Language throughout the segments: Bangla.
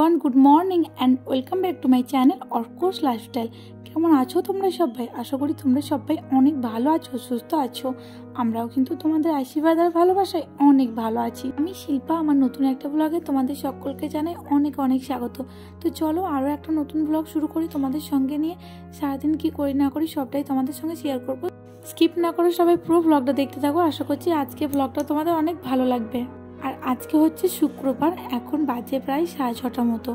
Everyone, good morning and welcome back to my channel Arka's lifestyle. কেমন আছো তোমরা সবাই? আশা করি তোমরা সবাই অনেক ভালো আছো, সুস্থ আছো। আমরাও কিন্তু তোমাদের আশীর্বাদ আর ভালোবাসায় অনেক ভালো আছি। আমি শিল্পা, আমার নতুন একটা ব্লগে তোমাদের সকলকে জানাই অনেক অনেক স্বাগত। তো চলো আরও একটা নতুন ব্লগ শুরু করি তোমাদের সঙ্গে নিয়ে। সারাদিন কি করি না করি সবটাই তোমাদের সঙ্গে শেয়ার করবো। স্কিপ না করে সবাই পুরো ব্লগটা দেখতে থাকো। আশা করছি আজকে ব্লগটা তোমাদের অনেক ভালো লাগবে। আর আজকে হচ্ছে শুক্রবার, এখন বাজে প্রায় 6:30 মতো।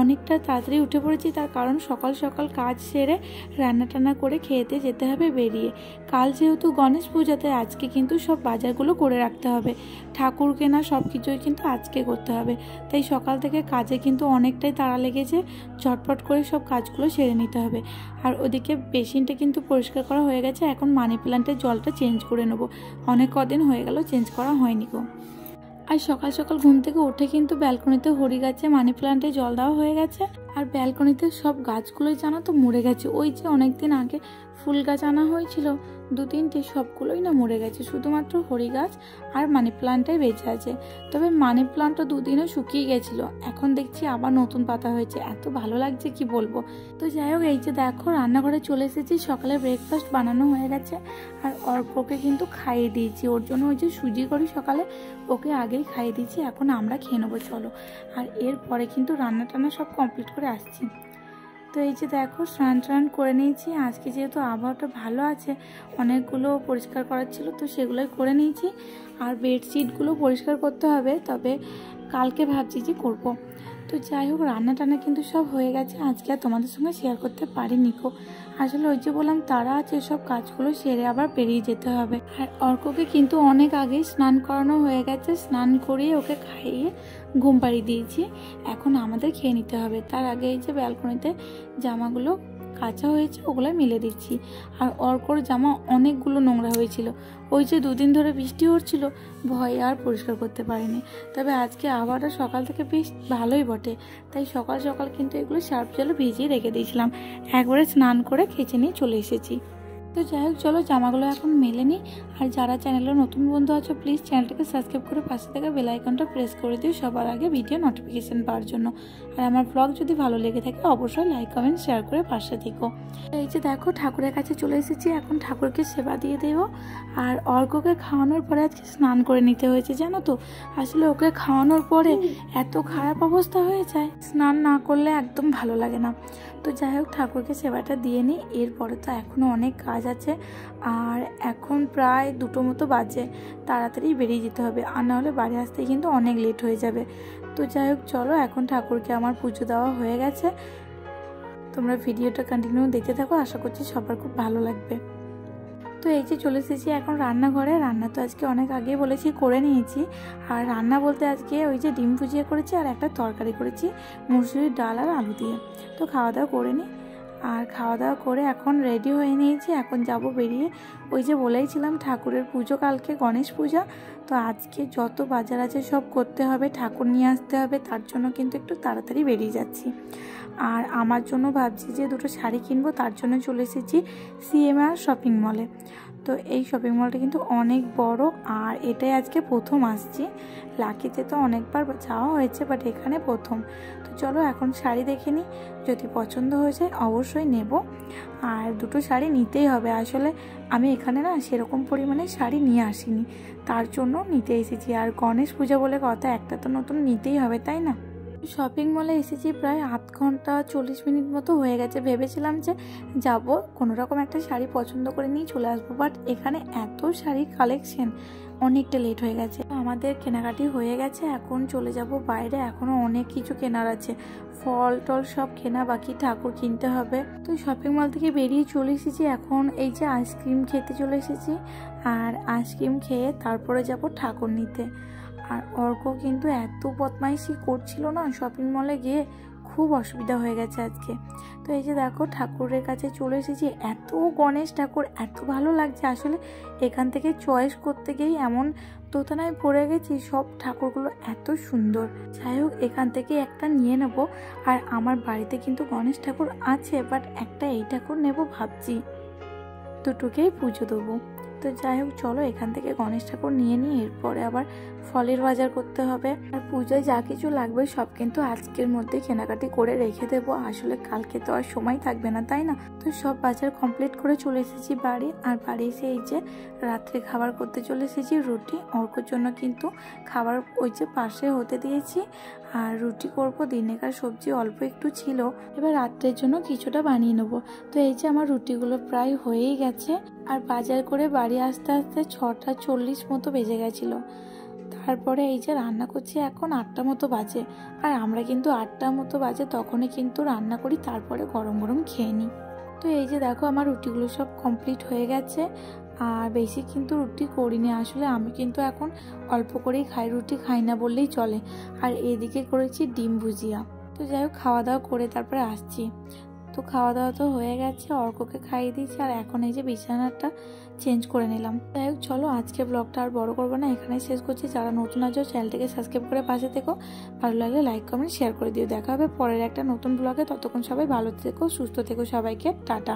অনেকটা তাড়াতাড়ি উঠে পড়েছি, তার কারণ সকাল সকাল কাজ সেরে রান্না টান্না করে খেতে যেতে হবে বেরিয়ে। কাল যেহেতু গণেশ পূজাতে আজকে কিন্তু সব বাজারগুলো করে রাখতে হবে, ঠাকুর কেনা সব কিছুই কিন্তু আজকে করতে হবে। তাই সকাল থেকে কাজে কিন্তু অনেকটাই তাড়া লেগেছে, ঝটপট করে সব কাজগুলো সেরে নিতে হবে। আর ওদিকে বেসিনটা কিন্তু পরিষ্কার করা হয়ে গেছে, এখন মানি প্ল্যান্টের জলটা চেঞ্জ করে নেবো। অনেক কদিন হয়ে গেল চেঞ্জ করা হয়নি গো। আর সকাল সকাল ঘুম থেকে উঠে কিন্তু ব্যালকনিতে হরি গাছে মানি প্ল্যান্টে জল দেওয়া হয়ে গেছে। আর ব্যালকনিতে সব গাছগুলোই জানো তো মরে গেছে। ওই যে অনেকদিন আগে ফুল গাছ আনা হয়েছিল 2-3টে, সবগুলোই না মরে গেছে, শুধুমাত্র হরি গাছ আর মানি প্ল্যান্টটাই বেঁচে আছে। তবে মানি প্ল্যান্টটা 2 দিনও শুকিয়ে গেছিল, এখন দেখছি আবার নতুন পাতা হয়েছে, এত ভালো লাগছে কি বলবো। তো যাই হোক, এই যে দেখো রান্নাঘরে চলে এসেছি, সকালে ব্রেকফাস্ট বানানো হয়ে গেছে। আর অর্ককে কিন্তু খাইয়ে দিয়েছি, ওর জন্য ওই যে সুজি করি সকালে, ওকে আগেই খাইয়ে দিয়েছি, এখন আমরা খেয়ে নেবো চলো। আর এরপরে কিন্তু রান্না টান্না সব কমপ্লিট করে আসছি। তো এই যে দেখো স্নান টান করে নিয়েছি, আজকে যেহেতু আবহাওয়াটা ভালো আছে অনেকগুলো পরিষ্কার করার ছিল, তো সেগুলোই করে নিয়েছি। আর বেডশিটগুলো পরিষ্কার করতে হবে, তবে কালকে ভাবছি যে করবো। তো যাই হোক, রান্না টান্না কিন্তু সব হয়ে গেছে, আজকে আর তোমাদের সঙ্গে শেয়ার করতে পারিনি গো। আসলে ওই যে বললাম তারা আছে, সব কাজগুলো সেরে আবার বেরিয়ে যেতে হবে। আর অর্ককে কিন্তু অনেক আগেই স্নান করানো হয়ে গেছে, স্নান করিয়ে ওকে খাইয়ে ঘুম পাড়িয়ে দিয়েছি। এখন আমাদের খেয়ে নিতে হবে, তার আগে এই যে ব্যালকনিতে জামাগুলো কাঁচা হয়েছে ওগুলো মেলে দিচ্ছি। আর অর্কর জামা অনেকগুলো নোংরা হয়েছিল, ওই যে 2 দিন ধরে বৃষ্টি হচ্ছিল, ভয়ে আর পরিষ্কার করতে পারিনি। তবে আজকে আবহাওয়াটা সকাল থেকে বেশ ভালোই বটে, তাই সকাল সকাল কিন্তু এগুলো সার্ফ জলে ভিজিয়ে রেখে দিয়েছিলাম, একবারে স্নান করে কেচে নিয়ে চলে এসেছি। তো যাই হোক চলো জামাগুলো এখন মেলে নিই। আর যারা চ্যানেলে নতুন বন্ধু আছো প্লিজ চ্যানেলটাকে সাবস্ক্রাইব করে পাশে থেকে বেল আইকনটা প্রেস করে দিও সবার আগে ভিডিও নোটিফিকেশন পাওয়ার জন্য। আর আমার ব্লগ যদি ভালো লেগে থাকে অবশ্যই লাইক কমেন্ট শেয়ার করে পাশে থেকো। এই যে দেখো ঠাকুরের কাছে চলে এসেছি, এখন ঠাকুরকে সেবা দিয়ে দেবো। আর অর্ককে খাওয়ানোর পরে আজকে স্নান করে নিতে হয়েছে জানো তো। আসলে ওকে খাওয়ানোর পরে এত খারাপ অবস্থা হয়ে যায়, স্নান না করলে একদম ভালো লাগে না। তো যাই হোক ঠাকুরকে সেবাটা দিয়ে নিই, এরপরে তো এখনও অনেক কাজ আছে। আর এখন প্রায় 2টো মতো বাজে, তাড়াতাড়ি বেরিয়ে যেতে হবে, আর নাহলে বাড়ি আসতে কিন্তু অনেক লেট হয়ে যাবে। তো যাই হোক চলো, এখন ঠাকুরকে আমার পুজো দেওয়া হয়ে গেছে। তোমরা ভিডিওটা কন্টিনিউ দেখতে থাকো, আশা করছি সবার খুব ভালো লাগবে। তো এই যে চলে এসেছি এখন রান্নাঘরে। রান্না তো আজকে অনেক আগেই বলেছি করে নিয়েছি। আর রান্না বলতে আজকে ওই যে ডিম ভুজিয়া করেছি আর একটা তরকারি করেছি মুসুরির ডাল আর আলু দিয়ে। তো খাওয়া দাওয়া করে নিই। আর খাওয়া দাওয়া করে এখন রেডি হয়ে নিয়েছি, এখন যাব বেরিয়ে। ওই যে বলেইছিলাম ঠাকুরের পুজো কালকে গণেশ পূজা, তো আজকে যত বাজার আছে সব করতে হবে, ঠাকুর নিয়ে আসতে হবে, তার জন্য কিন্তু একটু তাড়াতাড়ি বেরিয়ে যাচ্ছি। আর আমার জন্য ভাবছি যে 2টো শাড়ি কিনবো, তার জন্য চলে এসেছি সিএমআর শপিং মলে। তো এই শপিং মলটা কিন্তু অনেক বড়, আর এটাই আজকে প্রথম আসছি। লাকিতে তো অনেকবার যাওয়া হয়েছে, বাট এখানে প্রথম। তো চলো এখন শাড়ি দেখে নিই, যদি পছন্দ হয়ে যায় অবশ্যই নেব। আর 2টো শাড়ি নিতেই হবে, আসলে আমি এখানে না সেরকম পরিমাণে শাড়ি নিয়ে আসিনি, তার জন্য নিতে এসেছি। আর গণেশ পূজা বলে কথা, একটা তো নতুন নিতেই হবে তাই না। শপিং মলে এসেছি প্রায় 8 ঘন্টা 40 মিনিট মতো হয়ে গেছে। ভেবেছিলাম যে যাব কোনোরকম একটা শাড়ি পছন্দ করে নিয়ে চলে আসবো, বাট এখানে এত শাড়ির কালেকশন অনেকটা লেট হয়ে গেছে। আমাদের কেনাকাটি হয়ে গেছে, এখন চলে যাব বাইরে, এখনও অনেক কিছু কেনার আছে, ফল টল সব কেনা বাকি, ঠাকুর কিনতে হবে। তো শপিং মল থেকে বেরিয়ে চলে এসেছি, এখন এই যে আইসক্রিম খেতে চলে এসেছি। আর আইসক্রিম খেয়ে তারপরে যাব ঠাকুর নিতে। আর অর্ক কিন্তু এত বদমাইশি করছিল না শপিং মলে গিয়ে, খুব অসুবিধা হয়ে গেছে আজকে। তো এই যে দেখো ঠাকুরের কাছে চলে এসেছি, এত গণেশ ঠাকুর এত ভালো লাগছে। আসলে এখান থেকে চয়েস করতে গিয়েই এমন দোতানায় পড়ে গেছি, সব ঠাকুরগুলো এত সুন্দর। যাই হোক এখান থেকে একটা নিয়ে নেব। আর আমার বাড়িতে কিন্তু গণেশ ঠাকুর আছে, বাট একটা এই ঠাকুর নেব ভাবছি, দুটোকেই পুজো দেবো। তো যাই হোক চলো এখান থেকে গণেশ ঠাকুর নিয়ে নিই, এরপরে আবার ফলের বাজার করতে হবে। আর পূজায় যা কিছু লাগবে সব কিন্তু আজকের মধ্যে কেনাকাটি করে রেখে দেবো, আসলে কালকে তো আর সময় থাকবে না, তাই না? তো সব বাজার কমপ্লিট করে চলে এসেছি বাড়ি। আর বাড়ি এসে এই যে রাত্রে খাবার করতে চলে এসেছি, রুটি। অর্কর জন্য কিন্তু খাবার ওই যে পাশে হতে দিয়েছি। আর রুটি করব, দিনেকার সবজি অল্প একটু ছিল, এবার রাত্রের জন্য কিছুটা বানিয়ে নেবো। তো এই যে আমার রুটিগুলো প্রায় হয়েই গেছে। আর বাজার করে বাড়ি আসতে আসতে 6:40 মতো বেজে গেছিলো। তারপরে এই যে রান্না করছি, এখন 8টা মতো বাজে। আর আমরা কিন্তু 8টা মতো বাজে তখনই কিন্তু রান্না করি, তারপরে গরম গরম খেয়ে নিই। তো এই যে দেখো আমার রুটিগুলো সব কমপ্লিট হয়ে গেছে। আর বেশি কিন্তু রুটি করিনি, আসলে আমি কিন্তু এখন অল্প করেই খাই, রুটি খাই না বললেই চলে। আর এদিকে করেছি ডিম ভুজিয়া। তো যাই হোক খাওয়া দাওয়া করে তারপরে আসছি। তো খাওয়া দাওয়া তো হয়ে গেছে, অর্ককে খাইয়ে দিয়েছি। আর এখন এই যে বিছানাটা চেঞ্জ করে নিলাম। যাই হোক চলো আজকে ব্লগটা আর বড় করবো না, এখানেই শেষ করছি। যারা নতুন আছো চ্যানেলটিকে সাবস্ক্রাইব করে পাশে থেকো, ভালো লাগলে লাইক কমেন্ট শেয়ার করে দিও। দেখা হবে পরের একটা নতুন ব্লগে, ততক্ষণ সবাই ভালো থেকো, সুস্থ থেকো, সবাইকে টাটা।